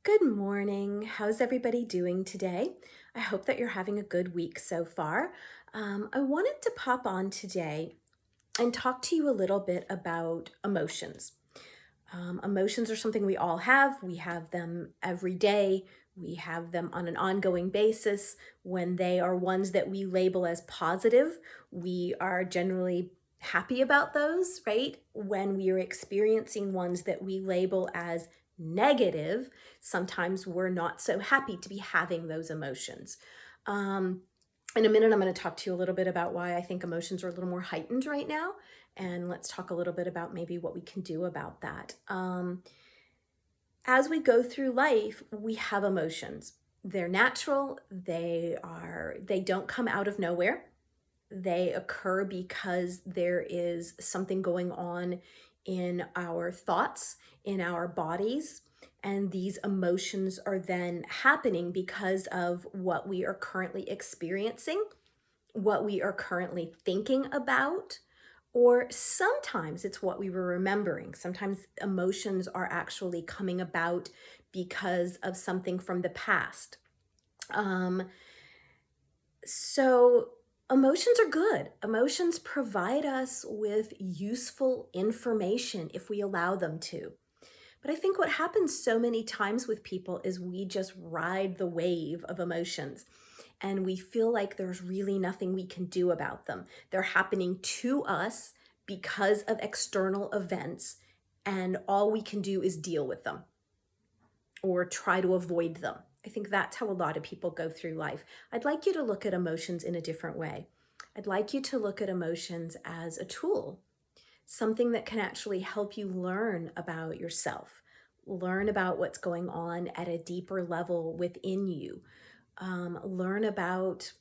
Good morning. How's everybody doing today? I hope that you're having a good week so far. I wanted to pop on today and talk to you a little bit about emotions. Emotions are something we all have. We have them every day. We have them on an ongoing basis. When they are ones that we label as positive, we are generally happy about those, right? When we are experiencing ones that we label as negative, sometimes we're not so happy to be having those emotions. Um, in a minute, I'm going to talk to you a little bit about why I think emotions are a little more heightened right now. And let's talk a little bit about maybe what we can do about that. As we go through life, we have emotions. They're natural. They don't come out of nowhere. They occur because there is something going on in our thoughts, in our bodies, and these emotions are then happening because of what we are currently experiencing, what we are currently thinking about, or sometimes it's what we were remembering. Sometimes emotions are actually coming about because of something from the past. Um, so, emotions are good. Emotions provide us with useful information if we allow them to. But I think what happens so many times with people is we just ride the wave of emotions and we feel like there's really nothing we can do about them. They're happening to us because of external events, and all we can do is deal with them or try to avoid them. I think that's how a lot of people go through life. I'd like you to look at emotions in a different way. I'd like you to look at emotions as a tool, something that can actually help you learn about yourself, learn about what's going on at a deeper level within you, learn about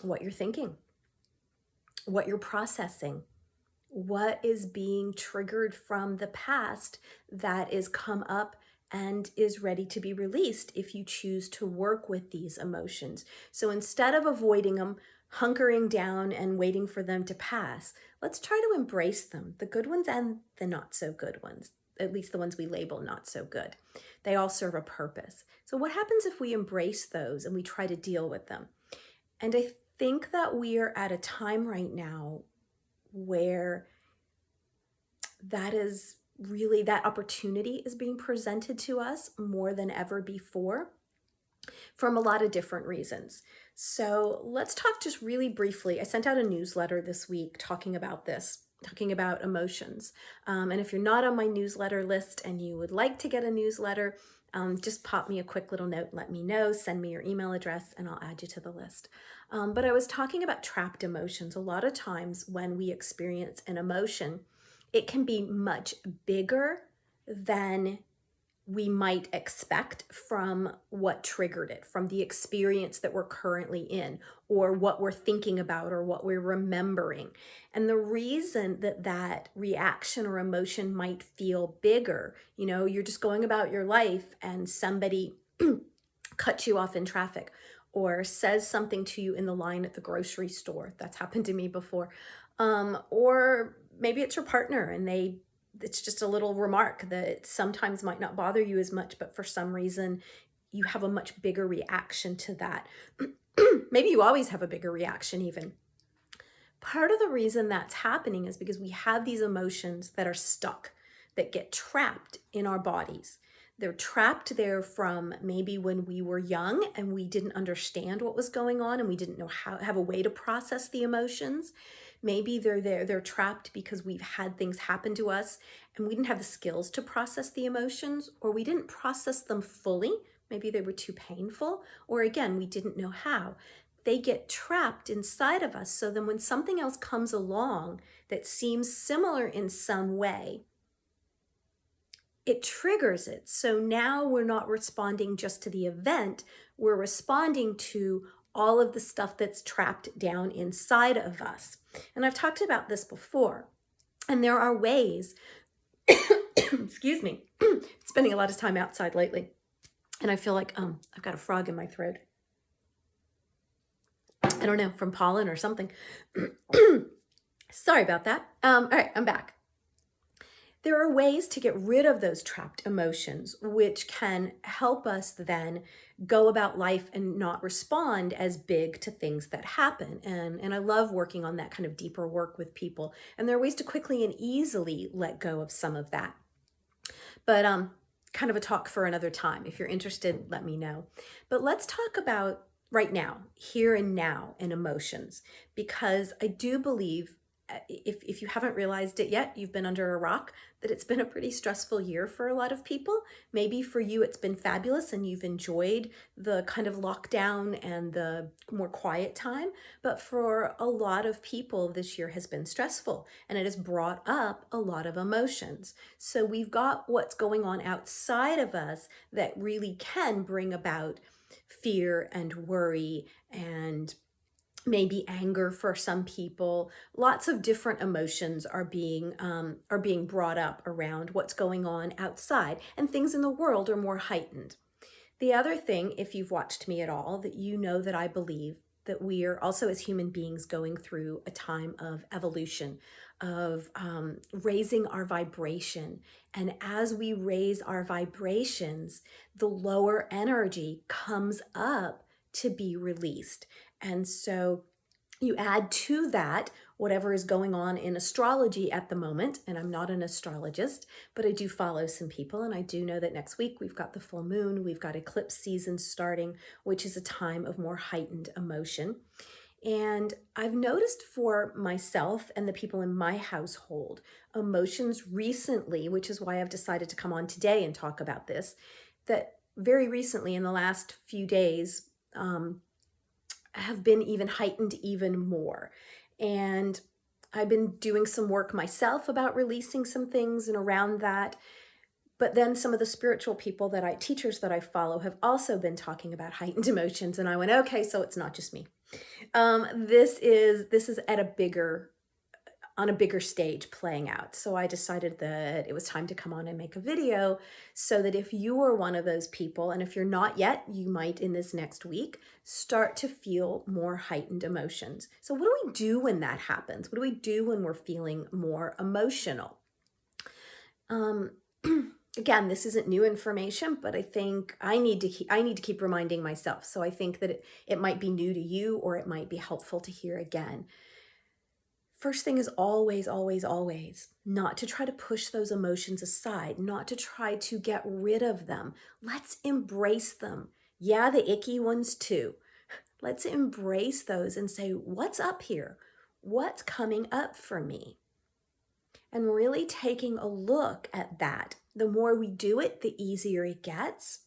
what you're thinking, what you're processing, what is being triggered from the past that is come up and is ready to be released if you choose to work with these emotions. So instead of avoiding them, hunkering down and waiting for them to pass, let's try to embrace them, the good ones and the not so good ones, at least the ones we label not so good. They all serve a purpose. So what happens if we embrace those and we try to deal with them? And I think that we are at a time right now where that opportunity is being presented to us more than ever before from a lot of different reasons. So let's talk just really briefly. I sent out a newsletter this week talking about this, talking about emotions. And if you're not on my newsletter list and you would like to get a newsletter, just pop me a quick little note, let me know, send me your email address, and I'll add you to the list. But I was talking about trapped emotions. A lot of times when we experience an emotion, it can be much bigger than we might expect from what triggered it, from the experience that we're currently in, or what we're thinking about, or what we're remembering. And the reason that that reaction or emotion might feel bigger, you're just going about your life and somebody cuts you off in traffic or says something to you in the line at the grocery store. That's happened to me before. Or maybe it's your partner and it's just a little remark that sometimes might not bother you as much, but for some reason you have a much bigger reaction to that. Maybe you always have a bigger reaction even. Part of the reason that's happening is because we have these emotions that are stuck, that get trapped in our bodies. They're trapped there from maybe when we were young and we didn't understand what was going on and we didn't know how have a way to process the emotions. Maybe they're trapped because we've had things happen to us and we didn't have the skills to process the emotions, or we didn't process them fully. Maybe they were too painful, or again, we didn't know how. They get trapped inside of us. So then when something else comes along that seems similar in some way, it triggers it. So now we're not responding just to the event, we're responding to all of the stuff that's trapped down inside of us. And I've talked about this before. And there are ways, excuse me, spending a lot of time outside lately. And I feel like I've got a frog in my throat. I don't know, from pollen or something. Sorry about that. All right, I'm back. There are ways to get rid of those trapped emotions, which can help us then go about life and not respond as big to things that happen. And I love working on that kind of deeper work with people. And there are ways to quickly and easily let go of some of that. But kind of a talk for another time. If you're interested, let me know. But let's talk about right now, here and now, and emotions, because I do believe, if you haven't realized it yet, you've been under a rock, that it's been a pretty stressful year for a lot of people. Maybe for you, it's been fabulous and you've enjoyed the kind of lockdown and the more quiet time. But for a lot of people, this year has been stressful and it has brought up a lot of emotions. So we've got what's going on outside of us that really can bring about fear and worry and maybe anger for some people. Lots of different emotions are being brought up around what's going on outside, and things in the world are more heightened. The other thing, if you've watched me at all, that you know that I believe that we are also as human beings going through a time of evolution, of raising our vibration. And as we raise our vibrations, the lower energy comes up to be released. And so you add to that whatever is going on in astrology at the moment. And I'm not an astrologist, but I do follow some people. And I do know that next week we've got the full moon, we've got eclipse season starting, which is a time of more heightened emotion. And I've noticed for myself and the people in my household, emotions recently, which is why I've decided to come on today and talk about this, that very recently in the last few days, have been even heightened even more. And I've been doing some work myself about releasing some things and around that. But then some of the spiritual people teachers that I follow have also been talking about heightened emotions. And I went, okay, so it's not just me. This is at on a bigger stage playing out. So I decided that it was time to come on and make a video so that if you are one of those people, and if you're not yet, you might in this next week start to feel more heightened emotions. So what do we do when that happens? What do we do when we're feeling more emotional? Again, this isn't new information, but I think I need to keep reminding myself. So I think that it might be new to you, or it might be helpful to hear again. First thing is always, always, always not to try to push those emotions aside, not to try to get rid of them. Let's embrace them. Yeah, the icky ones too. Let's embrace those and say, what's up here? What's coming up for me? And really taking a look at that. The more we do it, the easier it gets.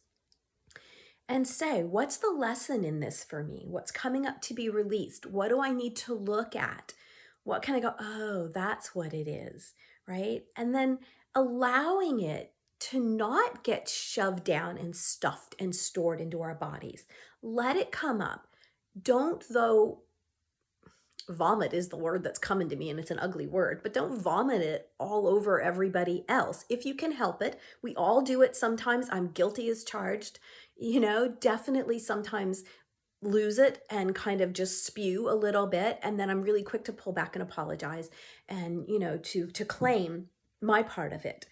And say, what's the lesson in this for me? What's coming up to be released? What do I need to look at? What can I go, oh, that's what it is, right? And then allowing it to not get shoved down and stuffed and stored into our bodies. Let it come up. Don't, though, vomit is the word that's coming to me, and it's an ugly word, but don't vomit it all over everybody else. If you can help it, we all do it sometimes. I'm guilty as charged, definitely sometimes lose it and kind of just spew a little bit, and then I'm really quick to pull back and apologize and to claim my part of it.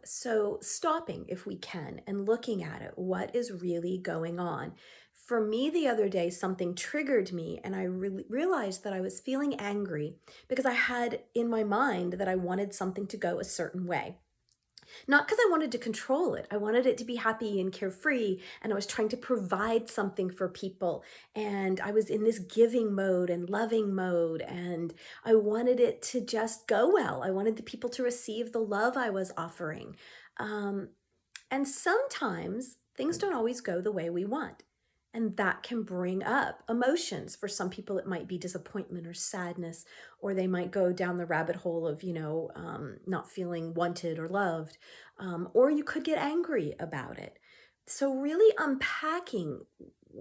So stopping if we can and looking at it, what is really going on. For me, the other day, something triggered me, and I really realized that I was feeling angry because I had in my mind that I wanted something to go a certain way. Not because I wanted to control it. I wanted it to be happy and carefree, and I was trying to provide something for people. And I was in this giving mode and loving mode, and I wanted it to just go well. I wanted the people to receive the love I was offering. And sometimes things don't always go the way we want. And that can bring up emotions. For some people, it might be disappointment or sadness, or they might go down the rabbit hole of, not feeling wanted or loved, or you could get angry about it. So really unpacking,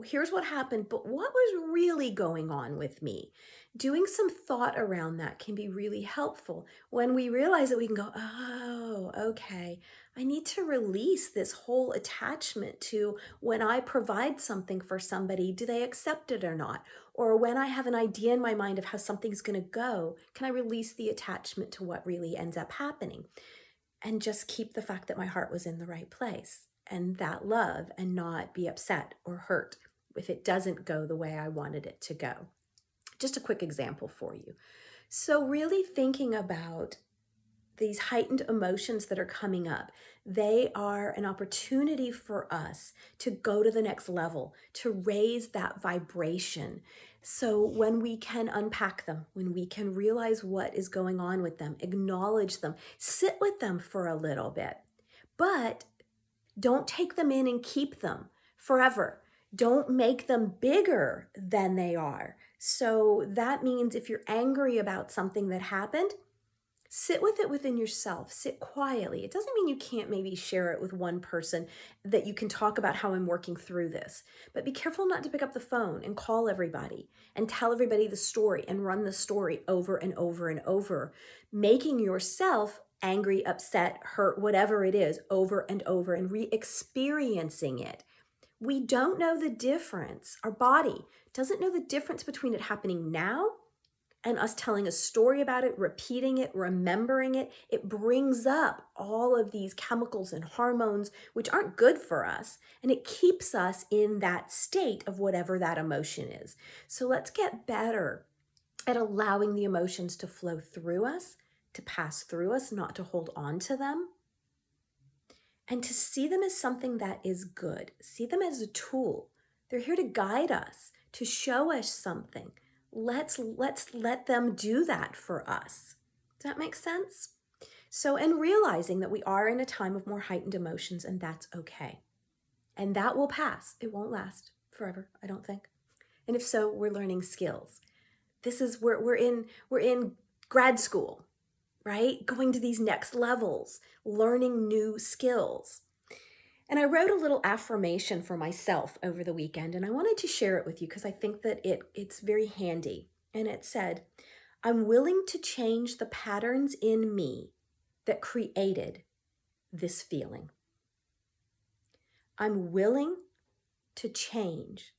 here's what happened, but what was really going on with me? Doing some thought around that can be really helpful. When we realize it, we can go, oh, okay, I need to release this whole attachment to when I provide something for somebody, do they accept it or not? Or when I have an idea in my mind of how something's going to go, can I release the attachment to what really ends up happening? and just keep the fact that my heart was in the right place and that love, and not be upset or hurt if it doesn't go the way I wanted it to go. Just a quick example for you. So, really thinking about these heightened emotions that are coming up, they are an opportunity for us to go to the next level, to raise that vibration. So when we can unpack them, when we can realize what is going on with them, acknowledge them, sit with them for a little bit, but don't take them in and keep them forever. Don't make them bigger than they are. So that means if you're angry about something that happened, sit with it within yourself, sit quietly. It doesn't mean you can't maybe share it with one person, that you can talk about how I'm working through this. But be careful not to pick up the phone and call everybody and tell everybody the story and run the story over and over and over, making yourself angry, upset, hurt, whatever it is, over and over, and re-experiencing it. We don't know the difference. Our body doesn't know the difference between it happening now and us telling a story about it, repeating it, remembering it. It brings up all of these chemicals and hormones, which aren't good for us, and it keeps us in that state of whatever that emotion is. So let's get better at allowing the emotions to flow through us, to pass through us, not to hold on to them, and to see them as something that is good. See them as a tool. They're here to guide us, to show us something. Let's let them do that for us. Does that make sense? So, and realizing that we are in a time of more heightened emotions, and that's okay. And that will pass. It won't last forever, I don't think. And if so, we're learning skills. This is where we're in grad school, right? Going to these next levels, learning new skills. And I wrote a little affirmation for myself over the weekend, and I wanted to share it with you because I think that it's very handy. And it said, I'm willing to change the patterns in me that created this feeling. I'm willing to change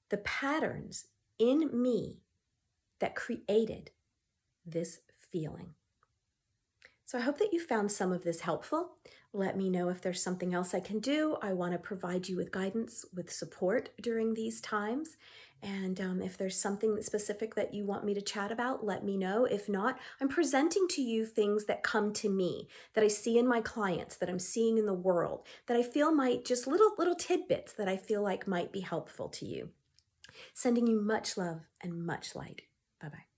the patterns in me that created this feeling. So I hope that you found some of this helpful. Let me know if there's something else I can do. I want to provide you with guidance, with support during these times. And if there's something specific that you want me to chat about, let me know. If not, I'm presenting to you things that come to me, that I see in my clients, that I'm seeing in the world, that I feel might, just little tidbits that I feel like might be helpful to you. Sending you much love and much light. Bye-bye.